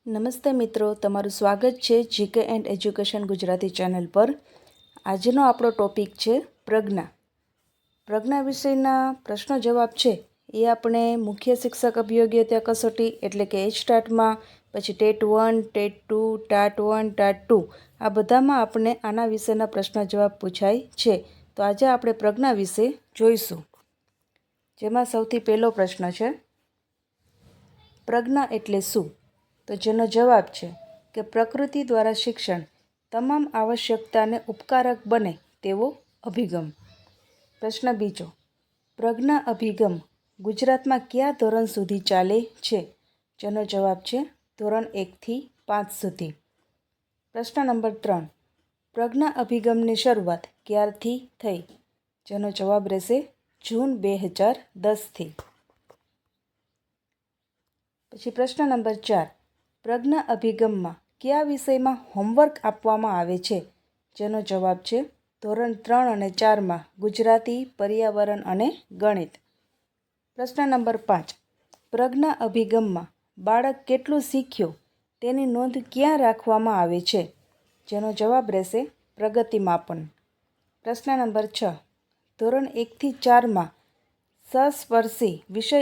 નમસ્તે મિત્રો, તમારું સ્વાગત છે GK and education Gujarati channel પર। આજનો આપણો ટોપિક છે પ્રજ્ઞા। પ્રજ્ઞા વિષયના પ્રશ્નો જવાબ છે એ આપણે મુખ્ય શિક્ષક અભિયોગ્યતા કસોટી એટલે કે એચટાટમાં, પછી ટેટ 1, ટેટ 2, ટાટ 1, ટાટ 2 આ બધામાં આપણે આના વિશેના પ્રશ્ન જવાબ પૂછાય છે। તો આજે આપણે પ્રજ્ઞા વિશે જોઈશું, જેમાં સૌથી પહેલો પ્રશ્ન છે પ્રજ્ઞા એટલે શું? તો જેનો જવાબ છે કે પ્રકૃતિ દ્વારા શિક્ષણ તમામ આવશ્યકતાને ઉપકારક બને તેવો અભિગમ। પ્રશ્ન બીજો, પ્રજ્ઞા અભિગમ ગુજરાતમાં કયા ધોરણ સુધી ચાલે છે? જેનો જવાબ છે ધોરણ 1 થી 5 સુધી। પ્રશ્ન નંબર 3, પ્રજ્ઞા અભિગમની શરૂઆત ક્યારથી થઈ? જેનો જવાબ રહેશે જૂન 2010થી। પછી પ્રશ્ન નંબર 4, પ્રજ્ઞા અભિગમમાં કયા વિષયમાં હોમવર્ક આપવામાં આવે છે? જેનો જવાબ છે ધોરણ 3 અને 4માં ગુજરાતી, પર્યાવરણ અને ગણિત। પ્રશ્ન નંબર 5, પ્રજ્ઞા અભિગમમાં બાળક કેટલું શીખ્યો તેની નોંધ ક્યાં રાખવામાં આવે છે? જેનો જવાબ રહેશે પ્રગતિ માપન। પ્રશ્ન નંબર 6, ધોરણ 1 થી 4માં સહસ્પર્શી વિષય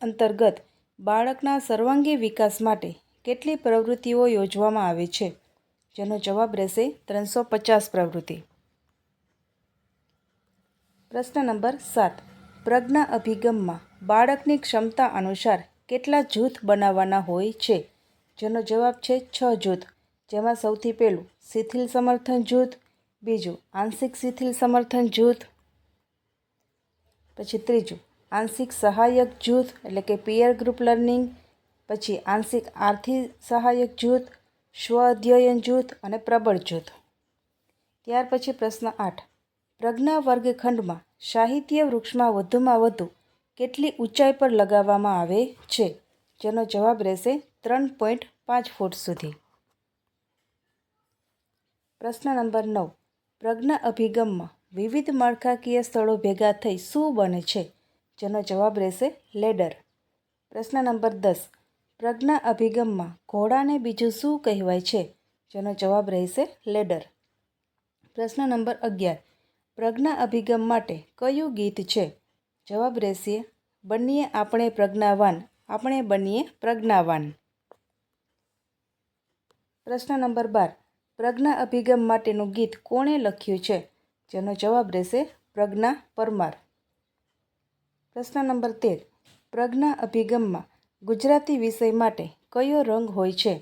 અંતર્ગત બાળકના સર્વાંગી વિકાસ માટે કેટલી પ્રવૃત્તિઓ યોજવામાં આવે છે? જેનો જવાબ રહેશે 350 પ્રવૃત્તિ। પ્રશ્ન નંબર 7, પ્રજ્ઞા અભિગમમાં બાળકની ક્ષમતા અનુસાર કેટલા જૂથ બનાવવાના હોય છે? જેનો જવાબ છે 6 જૂથ, જેમાં સૌથી પહેલું શિથિલ સમર્થન જૂથ, બીજું આંશિક શિથિલ સમર્થન જૂથ, પછી ત્રીજું આંશિક સહાયક જૂથ એટલે કે પીયર ગ્રુપ લર્નિંગ, પછી આંશિક આર્થિક સહાયક જૂથ, સ્વ અધ્યયન જૂથ અને પ્રબળ જૂથ। ત્યાર પછી પ્રશ્ન 8, પ્રજ્ઞા વર્ગખંડમાં સાહિત્ય વૃક્ષમાં વધુમાં વધુ કેટલી ઊંચાઈ પર લગાવવામાં આવે છે? જેનો જવાબ રહેશે 3.5 ફૂટ સુધી। પ્રશ્ન નંબર 9, પ્રજ્ઞા અભિગમમાં વિવિધ માળખાકીય સ્થળો ભેગા થઈ શું બને છે? જેનો જવાબ રહેશે લેડર। પ્રશ્ન નંબર 10, પ્રજ્ઞા અભિગમમાં ઘોડાને બીજું શું કહેવાય છે? જેનો જવાબ રહેશે લેડર। પ્રશ્ન નંબર 11, પ્રજ્ઞા અભિગમ માટે કયું ગીત છે? જવાબ રહેશે બનીએ આપણે પ્રજ્ઞાવાન, આપણે બનીએ પ્રજ્ઞાવાન। પ્રશ્ન નંબર 12, પ્રજ્ઞા અભિગમ માટેનું ગીત કોણે લખ્યું છે? જેનો જવાબ રહેશે પ્રજ્ઞા પરમાર। પ્રશ્ન નંબર 13, પ્રજ્ઞા અભિગમમાં ગુજરાતી વિષય માટે કયો રંગ હોય છે?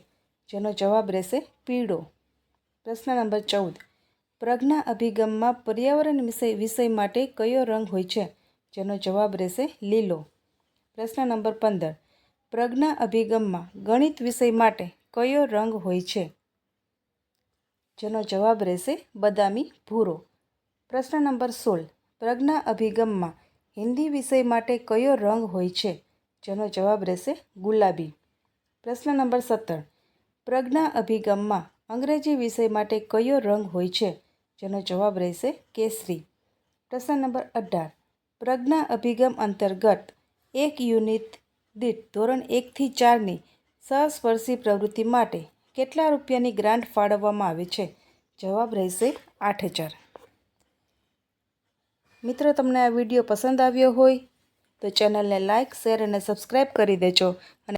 જેનો જવાબ રહેશે પીળો। પ્રશ્ન નંબર 14, પ્રજ્ઞા અભિગમમાં પર્યાવરણ વિષય માટે કયો રંગ હોય છે? જેનો જવાબ રહેશે લીલો। પ્રશ્ન નંબર 15, પ્રજ્ઞા અભિગમમાં ગણિત વિષય માટે કયો રંગ હોય છે? જેનો જવાબ રહેશે બદામી ભૂરો। પ્રશ્ન નંબર 16, પ્રજ્ઞા અભિગમમાં હિન્દી વિષય માટે કયો રંગ હોય છે? જેનો જવાબ રહેશે ગુલાબી। પ્રશ્ન નંબર 17, પ્રજ્ઞા અભિગમમાં અંગ્રેજી વિષય માટે કયો રંગ હોય છે? જેનો જવાબ રહેશે કેસરી। પ્રશ્ન નંબર 18, પ્રજ્ઞા અભિગમ અંતર્ગત એક યુનિટ દીઠ ધોરણ 1 થી 4ની સહસ્પર્શી પ્રવૃત્તિ માટે કેટલા રૂપિયાની ગ્રાન્ટ ફાળવવામાં આવે છે? જવાબ રહેશે 8000। મિત્રો, તમને આ વિડીયો પસંદ આવ્યો હોય તો ચેનલને લાઇક, શેર અને સબસ્ક્રાઈબ કરી દેજો અને